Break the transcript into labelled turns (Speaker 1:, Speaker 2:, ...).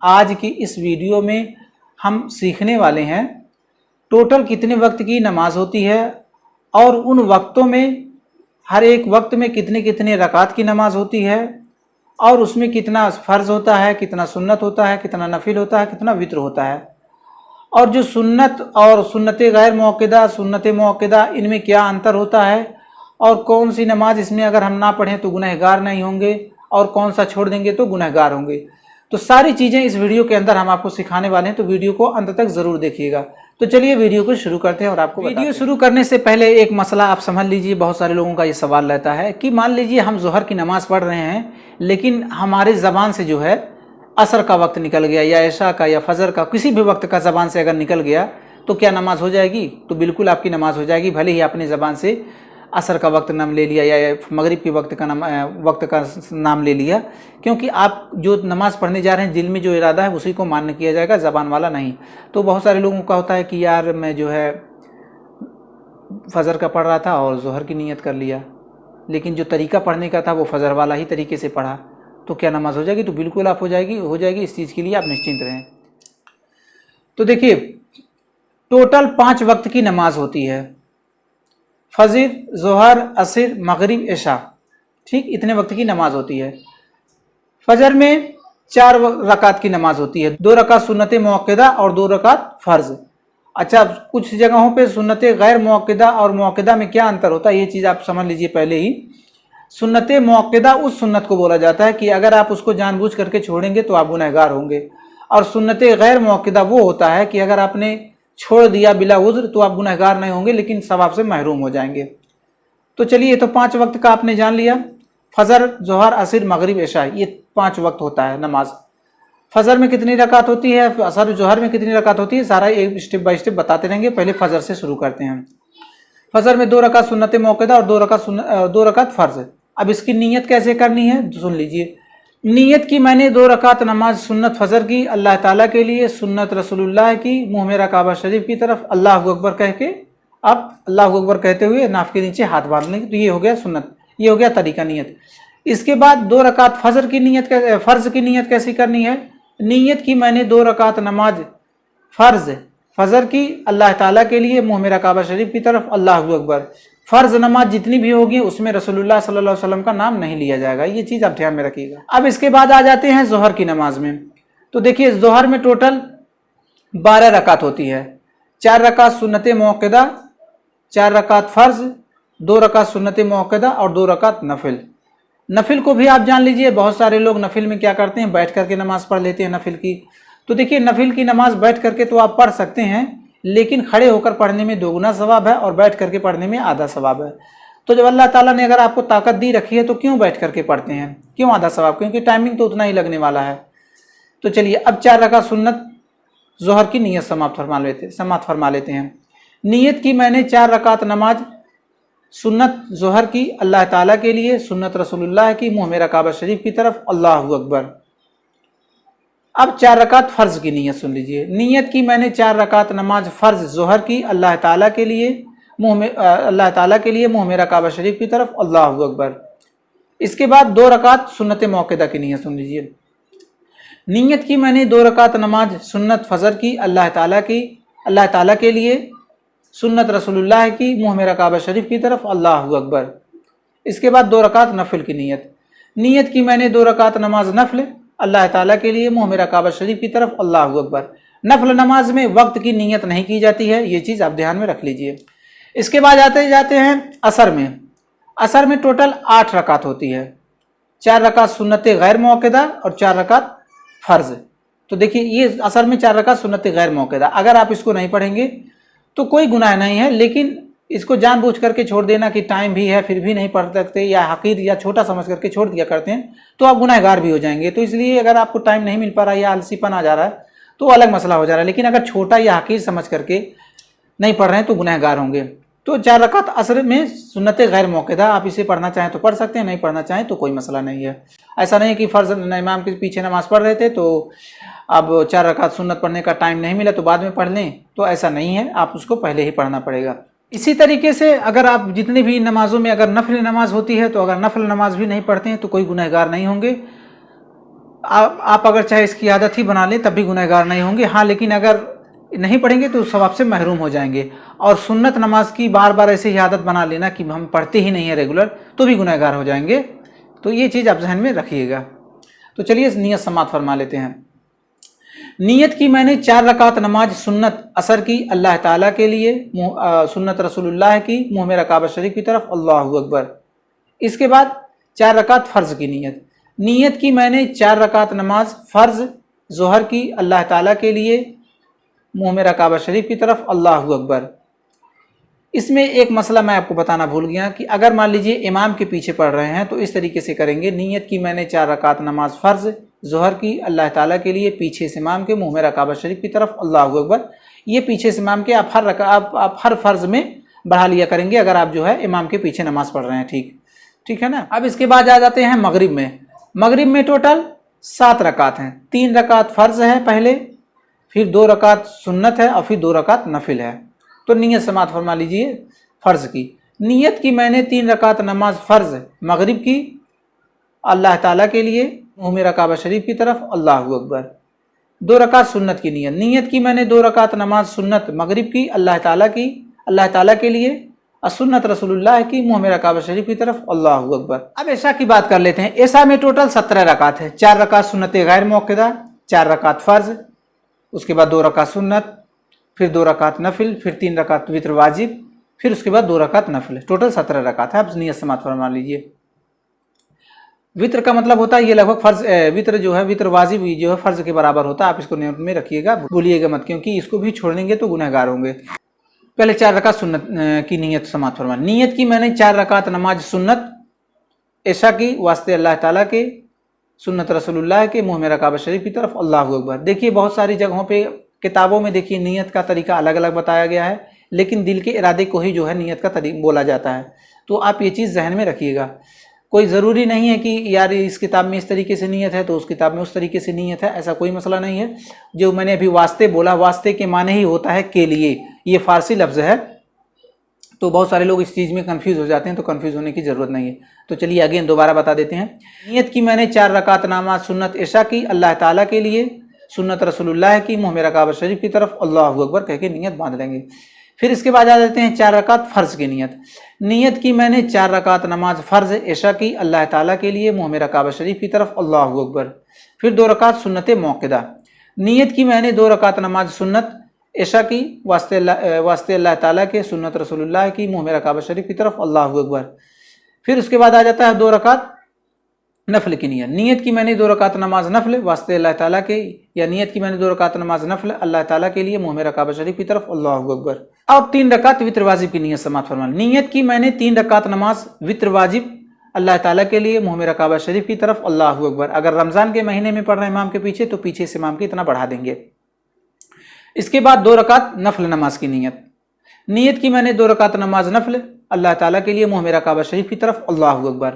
Speaker 1: आज की इस वीडियो में हम सीखने वाले हैं टोटल कितने वक्त की नमाज होती है और उन वक्तों में हर एक वक्त में कितने कितने रकात की नमाज होती है और उसमें कितना फ़र्ज़ होता है, कितना सुन्नत होता है, कितना नफिल होता है, कितना वित्र होता है, और जो सुन्नत और सुन्नत गैर मुअक्कदा, सुन्नत मुअक्कदा, इनमें क्या अंतर होता है और कौन सी नमाज इसमें अगर हम ना पढ़ें तो गुनहगार नहीं होंगे और कौन सा छोड़ देंगे तो गुनहगार होंगे। तो सारी चीज़ें इस वीडियो के अंदर हम आपको सिखाने वाले हैं, तो वीडियो को अंत तक ज़रूर देखिएगा। तो चलिए वीडियो को शुरू करते हैं और आपको वीडियो शुरू करने से पहले एक मसला आप समझ लीजिए। बहुत सारे लोगों का ये सवाल रहता है कि मान लीजिए हम ज़ोहर की नमाज़ पढ़ रहे हैं लेकिन हमारे ज़बान से जो है असर का वक्त निकल गया या ऐशा का या फजर का किसी भी वक्त का ज़बान से अगर निकल गया तो क्या नमाज हो जाएगी? तो बिल्कुल आपकी नमाज हो जाएगी, भले ही आपने ज़बान से असर का वक्त नाम ले लिया या मगरिब के वक्त का नाम ले लिया, क्योंकि आप जो नमाज़ पढ़ने जा रहे हैं दिल में जो इरादा है उसी को मान्य किया जाएगा, ज़बान वाला नहीं। तो बहुत सारे लोगों का होता है कि यार मैं जो है फजर का पढ़ रहा था और ज़ोहर की नीयत कर लिया, लेकिन जो तरीका पढ़ने का था वो फजर वाला ही तरीके से पढ़ा, तो क्या नमाज हो जाएगी? तो बिल्कुल आप हो जाएगी। इस चीज़ के लिए आप निश्चिंत रहें। तो देखिए टोटल 5 वक्त की नमाज होती है, फजर, ज़ोहर, असर, मगरिब, इशा, ठीक, इतने वक्त की नमाज होती है। फजर में 4 रकात की नमाज होती है, 2 रकात सुन्नत मुअक्कदा और 2 रकात फ़र्ज़। अच्छा, कुछ जगहों पे सुन्नत गैर मुअक्कदा और मुअक्कदा में क्या अंतर होता है ये चीज़ आप समझ लीजिए पहले ही। सुन्नत मुअक्कदा उस सुन्नत को बोला जाता है कि अगर आप उसको जानबूझ करके छोड़ेंगे तो आप गुनहगार होंगे, और सुन्नत गैर मुअक्कदा वो होता है कि अगर आपने छोड़ दिया बिला उज़्र तो आप गुनहगार नहीं होंगे लेकिन सवाब से महरूम हो जाएंगे। तो चलिए, तो 5 वक्त का आपने जान लिया, फजर, ज़ोहर, असर, मगरिब, इशा, ये 5 वक्त होता है नमाज। फजर में कितनी रकात होती है, असर, ज़ोहर में कितनी रकात होती है, सारा एक स्टेप बाय स्टेप बताते रहेंगे। पहले फजर से शुरू करते हैं। फजर में 2 रकात सुन्नत मुअक्कदा और 2 रकात फ़र्ज़। अब इसकी नीयत कैसे करनी है सुन लीजिए। नीयत की मैंने 2 रकात नमाज सुन्नत फजर की अल्लाह ताला के लिए, सुन्नत रसूलुल्लाह की, मुँह मेरा काबा शरीफ की तरफ अल्लाहु अकबर कह के आप अल्लाहु अकबर कहते हुए नाफ के नीचे हाथ बांध लेंगे। तो ये हो गया सुन्नत, ये हो गया तरीका नियत। इसके बाद 2 रकात फजर की नीयत, फ़र्ज़ की नीयत कैसी करनी है। नीयत की मैंने 2 रकात नमाज फ़र्ज़ फजर की अल्लाह ताला के लिए, मुँह मेरा काबा शरीफ की तरफ अल्लाहु अकबर। फ़र्ज़ नमाज जितनी भी होगी उसमें रसूलुल्लाह सल्लल्लाहु अलैहि वसल्लम का नाम नहीं लिया जाएगा, ये चीज़ आप ध्यान में रखिएगा। अब इसके बाद आ जाते हैं ज़ोहर की नमाज में। तो देखिए ज़ोहर में टोटल 12 रकात होती है, 4 रकात सुन्नत मुअक्कदा, 4 रकात फ़र्ज़, 2 रकात सुन्नत मुअक्कदा और 2 रकात नफिल। नफिल को भी आप जान लीजिए, बहुत सारे लोग नफिल में क्या करते हैं, बैठ करके नमाज़ पढ़ लेते हैं नफिल की। तो देखिए नफिल की नमाज बैठ करके तो आप पढ़ सकते हैं, लेकिन खड़े होकर पढ़ने में 2 गुना सवाब है और बैठ करके पढ़ने में आधा सवाब है। तो जब अल्लाह ताला ने अगर आपको ताकत दी रखी है तो क्यों बैठ करके पढ़ते हैं, क्यों आधा सवाब? क्योंकि टाइमिंग तो उतना ही लगने वाला है। तो चलिए अब 4 रकात सुन्नत ज़ोहर की नीयत समाप्त फरमा लेते हैं। नीयत की मैंने 4 रकात नमाज सुन्नत ज़ोहर की अल्लाह ताला के लिए, सुन्नत रसूलुल्लाह की, मुँह मेरा काबा शरीफ की तरफ अल्लाहु अकबर। अब 4 रकात फ़र्ज़ की नीयत सुन लीजिए। नीयत की मैंने 4 रकात नमाज फ़र्ज़ ज़ोहर की अल्लाह ताला के लिए, मुँह मेरा काबा शरीफ की तरफ अल्लाहु अकबर। इसके बाद 2 रकात सुन्नत मुअक्कदा की नीयत सुन लीजिए। नीयत की मैंने 2 रकात नमाज सुन्नत फजर की अल्लाह ताला के लिए, सुन्नत रसूलुल्लाह की, मुँह मेरा काबा शरीफ की तरफ अल्लाहु अकबर। इसके बाद 2 रकात नफिल की नीयत की मैंने 2 रकात नमाज नफल अल्लाह ताला के लिए, मुँह मेरा काबा शरीफ की तरफ अल्लाहु अकबर। नफल नमाज में वक्त की नीयत नहीं की जाती है, ये चीज़ आप ध्यान में रख लीजिए। इसके बाद जाते हैं असर में। असर में टोटल 8 रकात होती है, 4 रकात सुन्नत गैर मुअक्कदा और 4 रकात फ़र्ज़। तो देखिए ये असर में 4 रकात सुन्नत गैर मुअक्कदा, अगर आप इसको नहीं पढ़ेंगे तो कोई गुनाह नहीं है, लेकिन इसको जानबूझ करके छोड़ देना कि टाइम भी है फिर भी नहीं पढ़ सकते या हकीर या छोटा समझ करके छोड़ दिया करते हैं तो आप गुनहगार भी हो जाएंगे। तो इसलिए अगर आपको टाइम नहीं मिल पा रहा है या आलसीपन आ जा रहा है तो अलग मसला हो जा रहा है, लेकिन अगर छोटा या हकीर समझ करके नहीं पढ़ रहे हैं तो गुनहगार होंगे। तो 4 रकात असर में सुन्नत गैर मुअक्कदा, आप इसे पढ़ना चाहें तो पढ़ सकते हैं, नहीं पढ़ना चाहें तो कोई मसला नहीं है। ऐसा नहीं है कि फ़र्ज़ इमाम के पीछे नमाज़ पढ़ रहे थे तो अब 4 रकात सुन्नत पढ़ने का टाइम नहीं मिला तो बाद में पढ़ लें, तो ऐसा नहीं है, आप उसको पहले ही पढ़ना पड़ेगा। इसी तरीके से अगर आप जितनी भी नमाज़ों में अगर नफल नमाज होती है तो अगर नफल नमाज भी नहीं पढ़ते हैं तो कोई गुनहगार नहीं होंगे। आप अगर चाहे इसकी आदत ही बना लें तब भी गुनहगार नहीं होंगे। हाँ, लेकिन अगर नहीं पढ़ेंगे तो सवाब से महरूम हो जाएंगे। और सुन्नत नमाज की बार बार ऐसे ही आदत बना लेना कि हम पढ़ते ही नहीं है रेगुलर, तो भी गुनहगार हो जाएंगे। तो ये चीज़ आप जहन में रखिएगा। तो चलिए नीयत समात फरमा लेते हैं। नीयत की मैंने 4 रकात नमाज सुन्नत असर की अल्लाह ताला के लिए, सुन्नत रसूलुल्लाह की मुँह में काबा शरीफ की तरफ, अल्लाहु अकबर। इसके बाद 4 रकात फ़र्ज़ की नीयत की मैंने 4 रकात नमाज फ़र्ज़ ज़ोहर की अल्लाह ताला के लिए, मुँह में काबा शरीफ की तरफ, अल्लाहु अकबर। इसमें एक मसला मैं आपको बताना भूल गया कि अगर मान लीजिए इमाम के पीछे पढ़ रहे हैं तो इस तरीके से करेंगे। नीयत की मैंने 4 रकात नमाज फ़र्ज़ ज़ोहर की अल्लाह ताला के लिए, पीछे से इमाम के, मुँह में काबा शरीफ की तरफ, अल्लाहु अकबर। ये पीछे से इमाम के आप हर फ़र्ज़ में बढ़ा लिया करेंगे अगर आप जो है इमाम के पीछे नमाज़ पढ़ रहे हैं। ठीक है ना। अब इसके बाद आ जाते हैं मगरिब में। मगरिब में टोटल 7 रकात हैं। 3 रकात फ़र्ज़ है पहले, फिर 2 रकात सुन्नत है और फिर 2 रकात नफिल है। तो नीयत समात फरमा लीजिए फ़र्ज़ की। नीयत की मैंने 3 रकात नमाज फ़र्ज़ मगरिब की अल्लाह ताला के लिए, मुँह में काबा शरीफ की तरफ, अल्लाहु अकबर। 2 रकात सुन्नत की नीयत की मैंने 2 रकात नमाज सुन्नत मगरिब की अल्लाह ताला के लिए, सुन्नत रसूलुल्लाह की, मुँह में काबा शरीफ की तरफ, अल्लाहु अकबर। अब ऐशा की बात कर लेते हैं। ऐशा में टोटल 17 रकात है। 4 रकात सुन्नत गैर मौक़दा, 4 रकात फ़र्ज़, उसके बाद 2 रकात सुन्नत, फिर 2 रकात नफिल, फिर 3 रकात वित्र वाजिब, फिर उसके बाद 2 रकात नफिल। टोटल 17 रकात है। आप नीयत समात फरमा लीजिए। वित्र का मतलब होता है ये लगभग फ़र्ज़, वित्र जो है वित्र वाजिब जो है फ़र्ज़ के बराबर होता है। आप इसको नियत में रखिएगा, भूलिएगा मत, क्योंकि इसको भी छोड़ेंगे तो गुनहगार होंगे। पहले 4 रकात सुन्नत की नीयत समात फरमा। नीयत की मैंने 4 रकात नमाज सुन्नत ऐशा की वास्ते अल्लाह ताला के, सुन्नत रसूलुल्लाह के, मुँह में काबा शरीफ की तरफ, अल्लाहु अकबर। देखिए बहुत सारी जगहों पे किताबों में देखिए नीयत का तरीका अलग अलग बताया गया है, लेकिन दिल के इरादे को ही जो है नीयत का तरीका बोला जाता है। तो आप ये चीज़ जहन में रखिएगा। कोई ज़रूरी नहीं है कि यार इस किताब में इस तरीके से नीयत है तो उस किताब में उस तरीके से नीयत है, ऐसा कोई मसला नहीं है। जो मैंने अभी वास्ते बोला, वास्ते के माने ही होता है के लिए, ये फ़ारसी लफ्ज़ है। तो बहुत सारे लोग इस चीज़ में कंफ्यूज हो जाते हैं, तो कंफ्यूज होने की ज़रूरत नहीं है। तो चलिए अगेन दोबारा बता देते हैं। नीयत की मैंने 4 रकात नमाज सुन्नत ऐशा की अल्लाह ताला के लिए, सुन्नत रसूलुल्लाह की, मुँह में काबा शरीफ की तरफ, अल्लाहु अकबर कह के नीयत बांध लेंगे। फिर इसके बाद आ जाते हैं 4 रकात फ़र्ज़ की नीयत की मैंने 4 रकात नमाज फ़र्ज़ ऐशा की अल्लाह ताला के लिए, मुँह में काबा शरीफ की तरफ, अल्लाहु अकबर। फिर 2 रकात सुन्नत मौक़दा। नीयत की मैंने 2 रकात नमाज सुन्नत ऐशा की वास्ते अल्लाह ताला के, सुन्नत रसूलुल्लाह की, मुँह में काबा शरीफ की तरफ, अल्लाहु अकबर। फिर उसके बाद आ जाता है 2 रकात नफल की नीयत की मैंने 2 रकात नमाज नफल वास्ते अल्लाह ताला के, या नीयत की मैंने 2 रकात नमाज नफल अल्लाह ताला के लिए, मुँह में काबा शरीफ की तरफ, अल्लाहु अकबर। अब 3 रकात वित्र वाजिब की नीयत समात फरमाना। नीयत की मैंने 3 रकात नमाज वित्र वाजिब अल्लाह ताला के लिए, मुँह में काबा शरीफ की तरफ, अल्लाहु अकबर। अगर रमज़ान के महीने में पढ़ रहे हैं इमाम के पीछे तो पीछे से इमाम की इतना बढ़ा देंगे। इसके बाद 2 रकात नफल नमाज की नीयत की मैंने 2 रकात नमाज नफल अल्लाह ताला के लिए, मुँह में काबा शरीफ की तरफ, अल्लाहु अकबर।